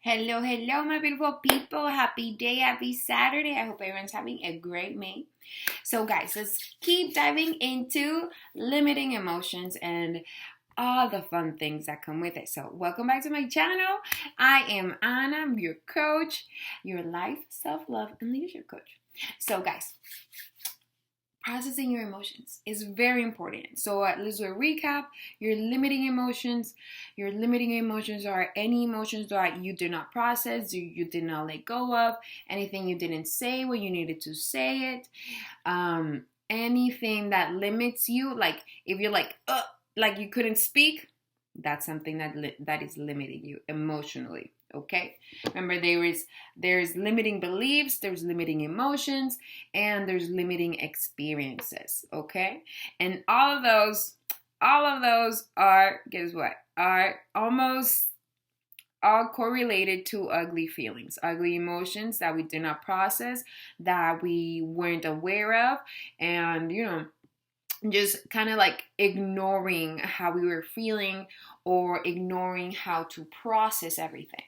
Hello, hello, my beautiful people. Happy day, happy Saturday. I hope everyone's having a great May. So, guys, let's keep diving into limiting emotions and all the fun things that come with it. So, welcome back to my channel. I am Anna, I'm your coach, your life, self love, and leadership coach. So, guys, processing your emotions is very important. So let's do a recap. Your limiting emotions. Your limiting emotions are any emotions that you did not process, you did not let go of, anything you didn't say when you needed to say it, anything that limits you. Like if you're like you couldn't speak, that's something that is limiting you emotionally. Okay, remember there's limiting beliefs, there's limiting emotions, and there's limiting experiences. Okay, and all of those are, guess what, are almost all correlated to ugly feelings, ugly emotions that we did not process, that we weren't aware of, and just kind of like ignoring how we were feeling or ignoring how to process everything.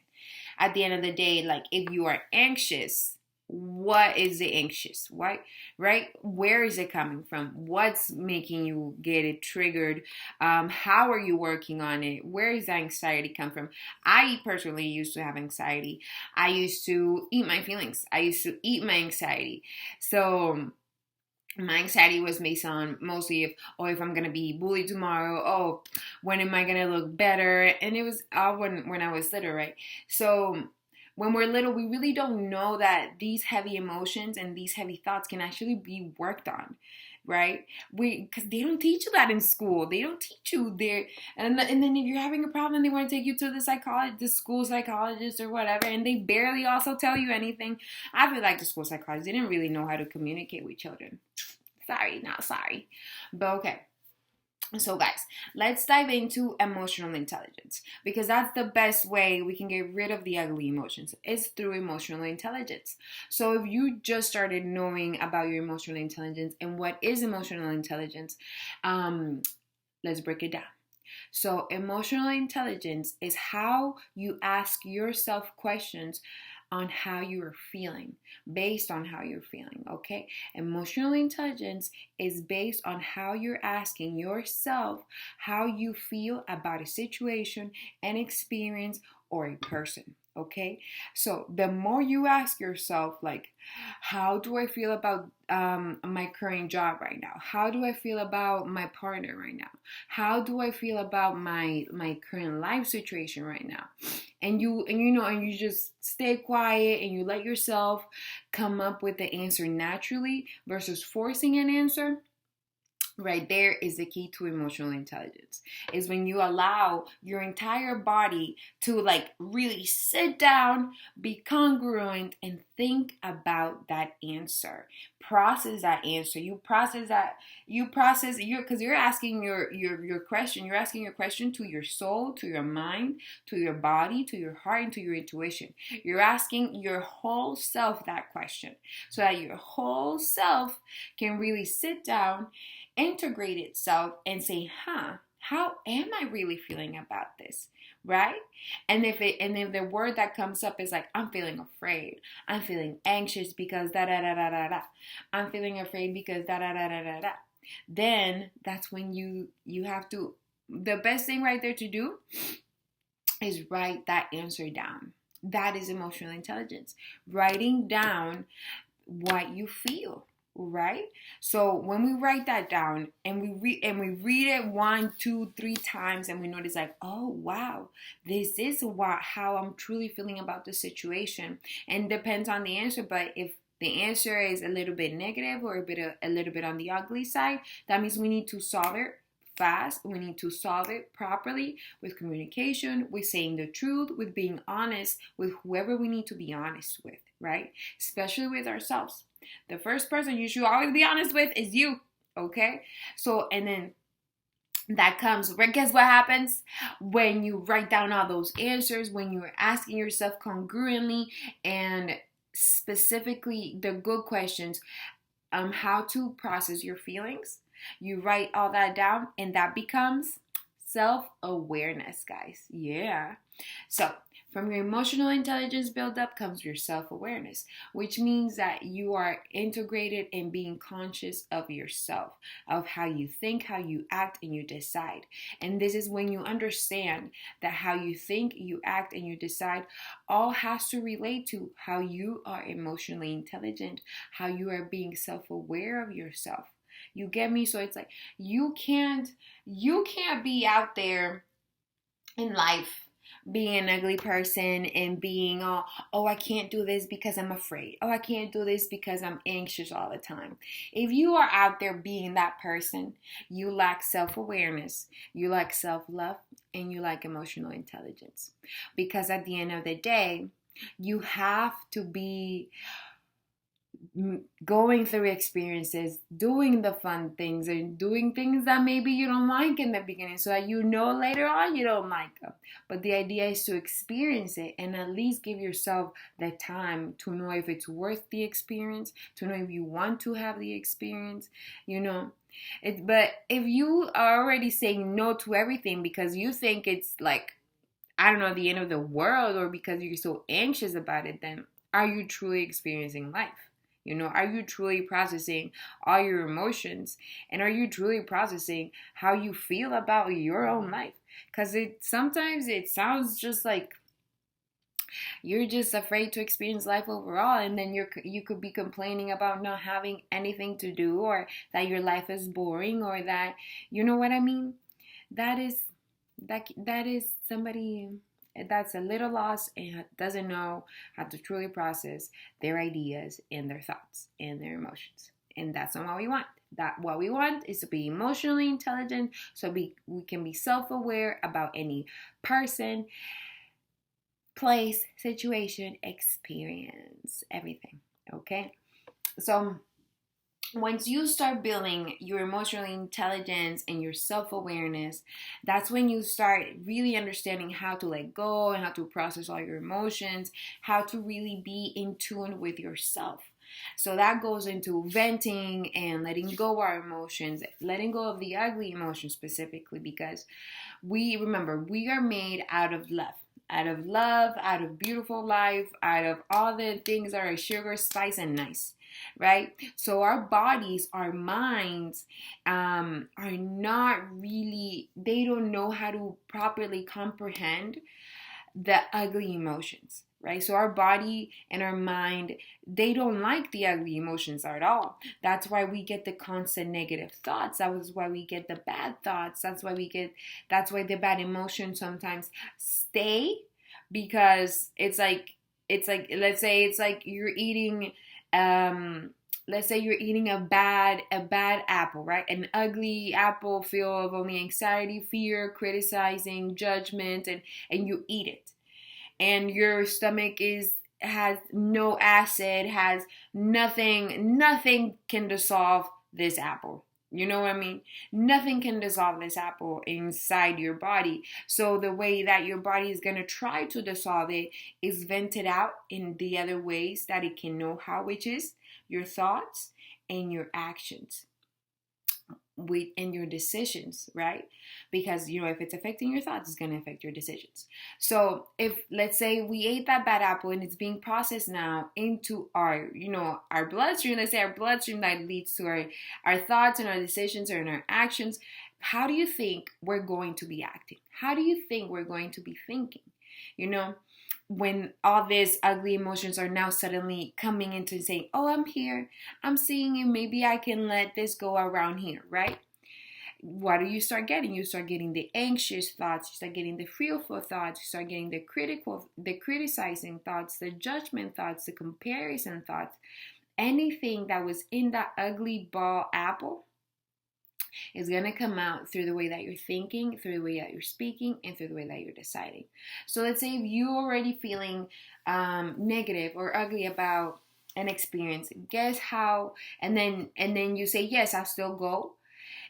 At the end of the day, like if you are anxious, what is the anxious? Why? Right? Where is it coming from? What's making you get it triggered? How are you working on it? Where is that anxiety come from? I personally used to have anxiety. I used to eat my feelings. I used to eat my anxiety. So my anxiety was based on mostly if I'm gonna be bullied tomorrow, when am I gonna look better? And it was all when I was little, right? So when we're little, we really don't know that these heavy emotions and these heavy thoughts can actually be worked on, right? Because they don't teach you that in school. They don't teach you there. And then if you're having a problem, they want to take you to the school psychologist or whatever, and they barely also tell you anything. I feel like the school psychologists didn't really know how to communicate with children. Sorry, not sorry. But okay. So, guys, let's dive into emotional intelligence, because that's the best way we can get rid of the ugly emotions is through emotional intelligence. So, if you just started knowing about your emotional intelligence and what is emotional intelligence, let's break it down. So, emotional intelligence is how you ask yourself questions on how you are feeling, based on how you're feeling, okay? Emotional intelligence is based on how you're asking yourself how you feel about a situation, an experience, or a person. Okay, so the more you ask yourself, like, how do I feel about my current job right now? How do I feel about my partner right now? How do I feel about my current life situation right now? And you just stay quiet and you let yourself come up with the answer naturally versus forcing an answer. Right there is the key to emotional intelligence, is when you allow your entire body to like really sit down, be congruent, and think about that answer. Process that answer. Because you're asking your question. You're asking your question to your soul, to your mind, to your body, to your heart, and to your intuition. You're asking your whole self that question, so that your whole self can really sit down, integrate itself, and say, how am I really feeling about this? Right? And if the word that comes up is like, I'm feeling afraid, I'm feeling anxious because da da da da da da, I'm feeling afraid because da da da da da da, then that's when you have to, the best thing right there to do is write that answer down. That is emotional intelligence. Writing down what you feel, right? So when we write that down and we read it 1, 2, 3 times, and we notice like, oh wow, this is how I'm truly feeling about the situation. And depends on the answer, but if the answer is a little bit negative or a little bit on the ugly side, that means we need to solve it fast. We need to solve it properly, with communication, with saying the truth, with being honest with whoever we need to be honest with, right? Especially with ourselves. The first person you should always be honest with is you, okay? So, and then that comes, guess what happens when you write down all those answers, when you're asking yourself congruently and specifically the good questions, how to process your feelings. You write all that down, and that becomes self-awareness, guys. Yeah. So From your emotional intelligence buildup comes your self awareness, which means that you are integrated in being conscious of yourself, of how you think, how you act, and you decide. And this is when you understand that how you think, you act, and you decide all has to relate to how you are emotionally intelligent, how you are being self aware of yourself. You get me? So it's like you can't be out there in life being an ugly person and being oh, I can't do this because I'm afraid. Oh, I can't do this because I'm anxious all the time. If you are out there being that person, you lack self-awareness, you lack self-love, and you lack emotional intelligence. Because at the end of the day, you have to be going through experiences, doing the fun things, and doing things that maybe you don't like in the beginning, so that you know later on you don't like them. But the idea is to experience it and at least give yourself the time to know if it's worth the experience, to know if you want to have the experience, you know. But if you are already saying no to everything because you think it's like, I don't know, the end of the world, or because you're so anxious about it, then are you truly experiencing life? You know, are you truly processing all your emotions? And are you truly processing how you feel about your own life? Because sometimes it sounds just like you're just afraid to experience life overall, and then you could be complaining about not having anything to do, or that your life is boring, or that, you know what I mean? That is that is somebody that's a little lost and doesn't know how to truly process their ideas and their thoughts and their emotions. And that's not what we want. That what we want is to be emotionally intelligent, so we can be self-aware about any person, place, situation, experience, everything. Okay? So once you start building your emotional intelligence and your self-awareness, that's when you start really understanding how to let go and how to process all your emotions, how to really be in tune with yourself. So that goes into venting and letting go of our emotions, letting go of the ugly emotions specifically, because we remember we are made out of love. Out of love, out of beautiful life, out of all the things that are sugar, spice, and nice, right? So our bodies, our minds, are not really, they don't know how to properly comprehend the ugly emotions, right? So our body and our mind, they don't like the ugly emotions at all. That's why we get the constant negative thoughts. That was why we get the bad thoughts. That's why the bad emotions sometimes stay, because it's like let's say it's like you're eating um let's say you're eating a bad apple, right? An ugly apple full of only anxiety, fear, criticizing, judgment, and you eat it, and your stomach has no acid, has nothing can dissolve this apple. You know what I mean? Nothing can dissolve this apple inside your body. So the way that your body is going to try to dissolve it is vent it out in the other ways that it can know how, which is your thoughts and your actions with in your decisions, right? Because if it's affecting your thoughts, it's going to affect your decisions. So if, let's say, we ate that bad apple and it's being processed now into our bloodstream, let's say our bloodstream, that leads to our thoughts and our decisions and our actions, how do you think we're going to be acting? How do you think we're going to be thinking? When all these ugly emotions are now suddenly coming into saying, oh, I'm here, I'm seeing you, maybe I can let this go around here, right? What do you start getting? You start getting the anxious thoughts, you start getting the fearful thoughts, you start getting the criticizing thoughts, the judgment thoughts, the comparison thoughts. Anything that was in that ugly ball apple is going to come out through the way that you're thinking, through the way that you're speaking, and through the way that you're deciding. So let's say if you're already feeling negative or ugly about an experience, guess how, and then you say, yes, I'll still go,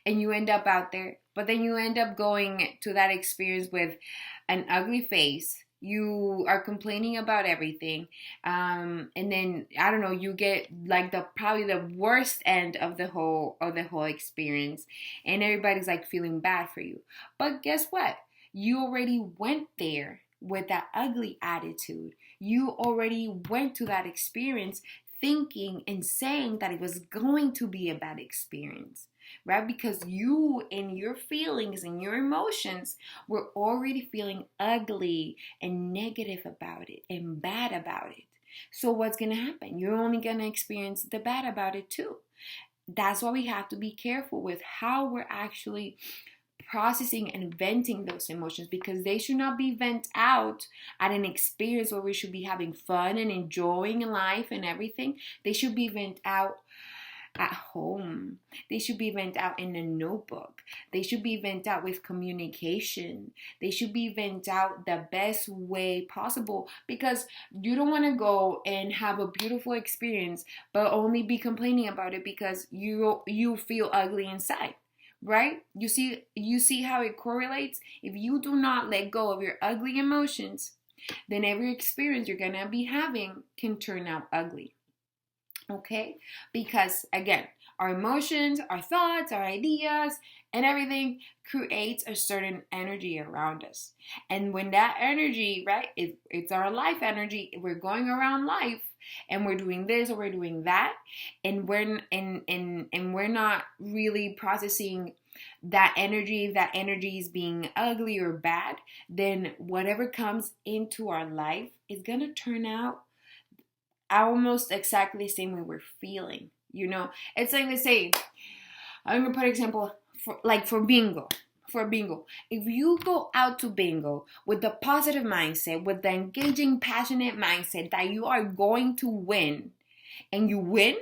and you end up out there, but then you end up going to that experience with an ugly face. You are complaining about everything, and then I don't know, you get like probably the worst end of the whole experience, and everybody's like feeling bad for you. But guess what? You already went there with that ugly attitude. You already went to that experience thinking and saying that it was going to be a bad experience, right? Because you, in your feelings and your emotions, were already feeling ugly and negative about it and bad about it. So what's going to happen? You're only going to experience the bad about it too. That's why we have to be careful with how we're actually processing and venting those emotions, because they should not be vent out at an experience where we should be having fun and enjoying life and everything. They should be vent out at home. They should be vent out in a notebook. They should be vent out with communication. They should be vent out the best way possible, because you don't want to go and have a beautiful experience but only be complaining about it because you feel ugly inside. Right? You see how it correlates? If you do not let go of your ugly emotions, then every experience you're gonna be having can turn out ugly. Okay? Because again, our emotions, our thoughts, our ideas, and everything creates a certain energy around us. And when that energy, right, it's our life energy, we're going around life and we're doing this or we're doing that, and we're not really processing that energy, if that energy is being ugly or bad, then whatever comes into our life is gonna turn out almost exactly the same way we're feeling. It's like they say, I'm gonna put an example for bingo. For bingo, if you go out to bingo with the positive mindset, with the engaging, passionate mindset that you are going to win, and you win,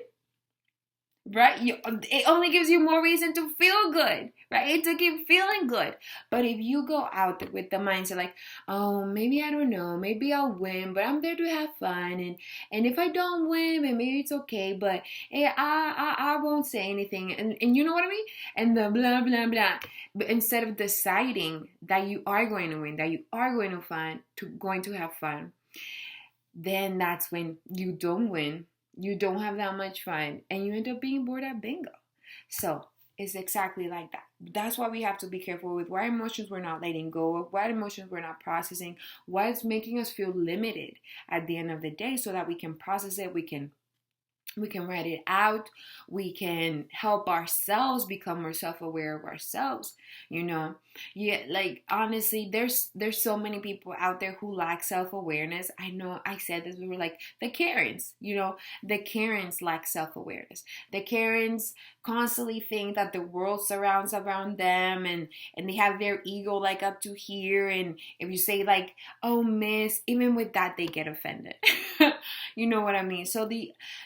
right? It only gives you more reason to feel good, right? To keep feeling good. But if you go out there with the mindset like, oh, maybe I don't know, maybe I'll win, but I'm there to have fun, and if I don't win, then maybe it's okay, but I won't say anything, and you know what I mean? And the blah blah blah. But instead of deciding that you are going to win, that you are going to have fun, then that's when you don't win. You don't have that much fun, and you end up being bored at bingo. So it's exactly like that. That's why we have to be careful with what emotions we're not letting go of, what emotions we're not processing, what's making us feel limited at the end of the day, so that we can process it, we can write it out, we can help ourselves become more self-aware of ourselves. Like honestly, there's so many people out there who lack self-awareness. I know I said this, we were like the Karens. The Karens lack self-awareness. The Karens constantly think that the world surrounds around them, and they have their ego like up to here, and if you say like, oh miss, even with that they get offended. You know what I mean? So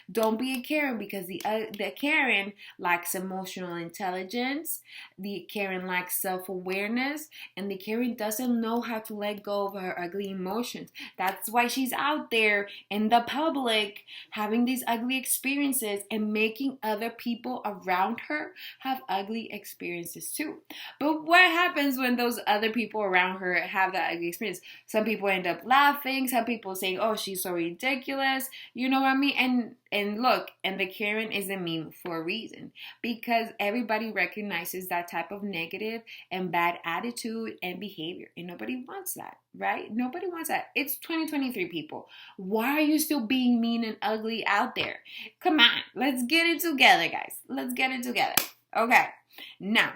don't be a Karen, because the Karen lacks emotional intelligence, the Karen lacks self-awareness, and the Karen doesn't know how to let go of her ugly emotions. That's why she's out there in the public having these ugly experiences and making other people around her have ugly experiences too. But what happens when those other people around her have that ugly experience? Some people end up laughing, some people saying, oh, she's so ridiculous. You know what I mean? And look, and the Karen is a meme for a reason, because everybody recognizes that type of negative and bad attitude and behavior, and nobody wants that, right? Nobody wants that. It's 2023, people. Why are you still being mean and ugly out there? Come on, let's get it together, guys. Let's get it together. Okay, now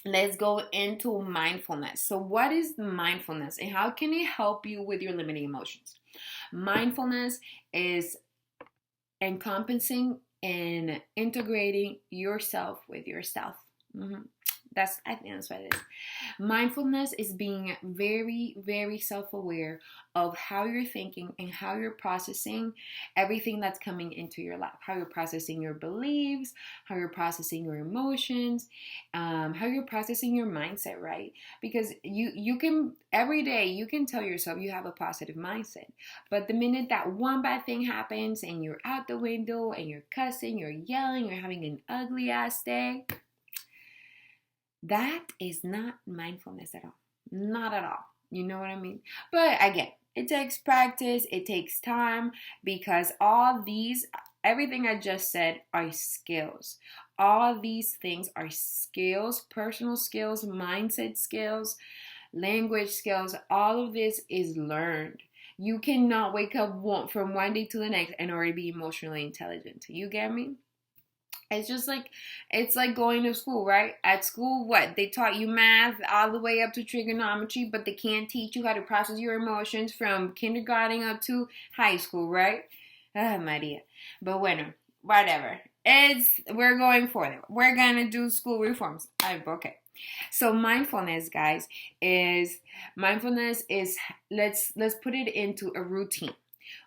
let's go into mindfulness. So what is mindfulness, and how can it help you with your limiting emotions? Mindfulness is encompassing and integrating yourself with yourself. I think that's what it is. Mindfulness is being very, very self-aware of how you're thinking and how you're processing everything that's coming into your life. How you're processing your beliefs, how you're processing your emotions, how you're processing your mindset, right? Because you can, every day, you can tell yourself you have a positive mindset. But the minute that one bad thing happens and you're out the window and you're cussing, you're yelling, you're having an ugly ass day, that is not mindfulness at all. Not at all. You know what I mean? But again, it takes practice. It takes time, because everything I just said are skills. All these things are skills, personal skills, mindset skills, language skills, all of this is learned. You cannot wake up from one day to the next and already be emotionally intelligent. You get me? It's just like, it's like going to school, right? At school, what? They taught you math all the way up to trigonometry, but they can't teach you how to process your emotions from kindergarten up to high school, right? Ah, Maria. But bueno, whatever. We're going for it. We're gonna do school reforms. Okay. So mindfulness, guys, is let's put it into a routine.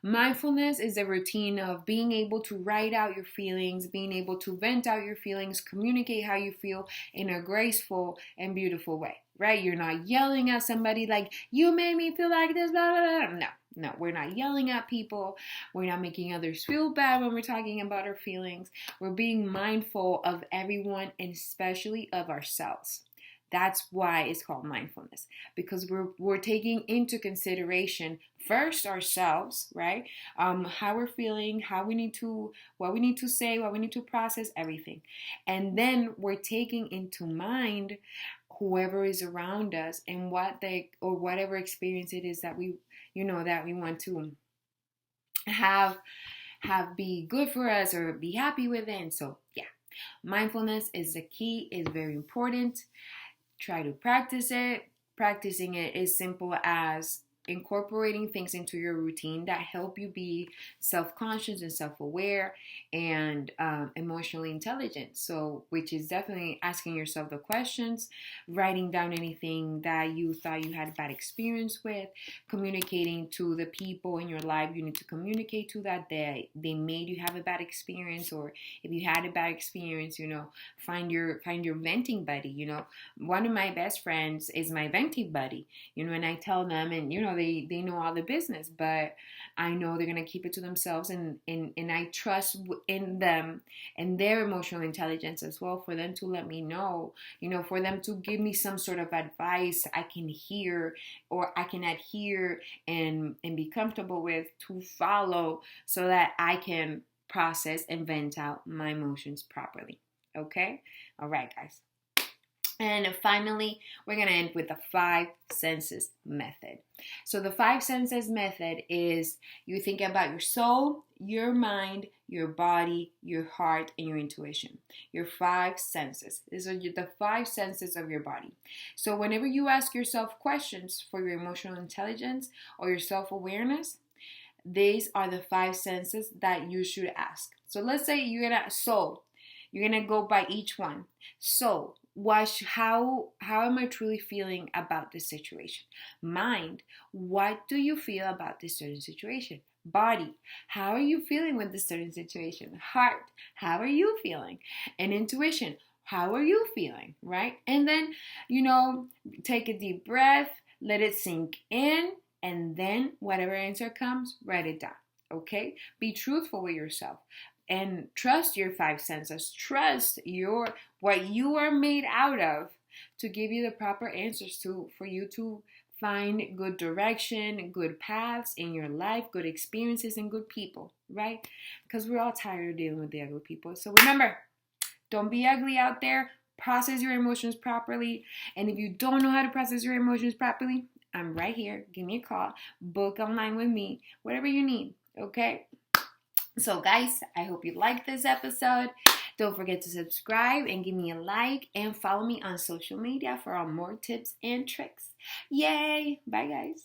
Mindfulness is a routine of being able to write out your feelings, being able to vent out your feelings, communicate how you feel in a graceful and beautiful way, right? You're not yelling at somebody like, you made me feel like this, blah, blah, blah. No, we're not yelling at people. We're not making others feel bad when we're talking about our feelings. We're being mindful of everyone and especially of ourselves. That's why it's called mindfulness, because we're taking into consideration first ourselves, right? How we're feeling, what we need to say, what we need to process, everything, and then we're taking into mind whoever is around us and whatever experience it is that we want to have be good for us or be happy with it. And so yeah, mindfulness is the key. Is very important. Try to practice it. Practicing it is simple as incorporating things into your routine that help you be self-conscious and self-aware and emotionally intelligent. So, which is definitely asking yourself the questions, writing down anything that you thought you had a bad experience with, communicating to the people in your life you need to communicate to that they made you have a bad experience, or if you had a bad experience, find your venting buddy. One of my best friends is my venting buddy, and I tell them, and they know all the business, but I know they're gonna keep it to themselves, and I trust in them and their emotional intelligence as well, for them to let me know, for them to give me some sort of advice I can hear or I can adhere and be comfortable with, to follow, so that I can process and vent out my emotions properly. Okay? All right, guys. And finally, we're going to end with the 5 senses method. So the 5 senses method is, you think about your soul, your mind, your body, your heart, and your intuition. Your 5 senses. These are the 5 senses of your body. So whenever you ask yourself questions for your emotional intelligence or your self-awareness, these are the 5 senses that you should ask. So let's say you're going to soul. You're going to go by each one. Soul. How am I truly feeling about this situation? Mind, what do you feel about this certain situation? Body, how are you feeling with this certain situation? Heart, how are you feeling? And intuition, how are you feeling, right? And then, take a deep breath, let it sink in, and then whatever answer comes, write it down, okay? Be truthful with yourself. And trust your 5 senses. Trust what you are made out of to give you the proper answers for you to find good direction, good paths in your life, good experiences, and good people, right? Because we're all tired of dealing with the ugly people. So remember, don't be ugly out there. Process your emotions properly. And if you don't know how to process your emotions properly, I'm right here. Give me a call. Book online with me. Whatever you need, okay? So guys, I hope you liked this episode. Don't forget to subscribe and give me a like, and follow me on social media for more tips and tricks. Yay! Bye guys.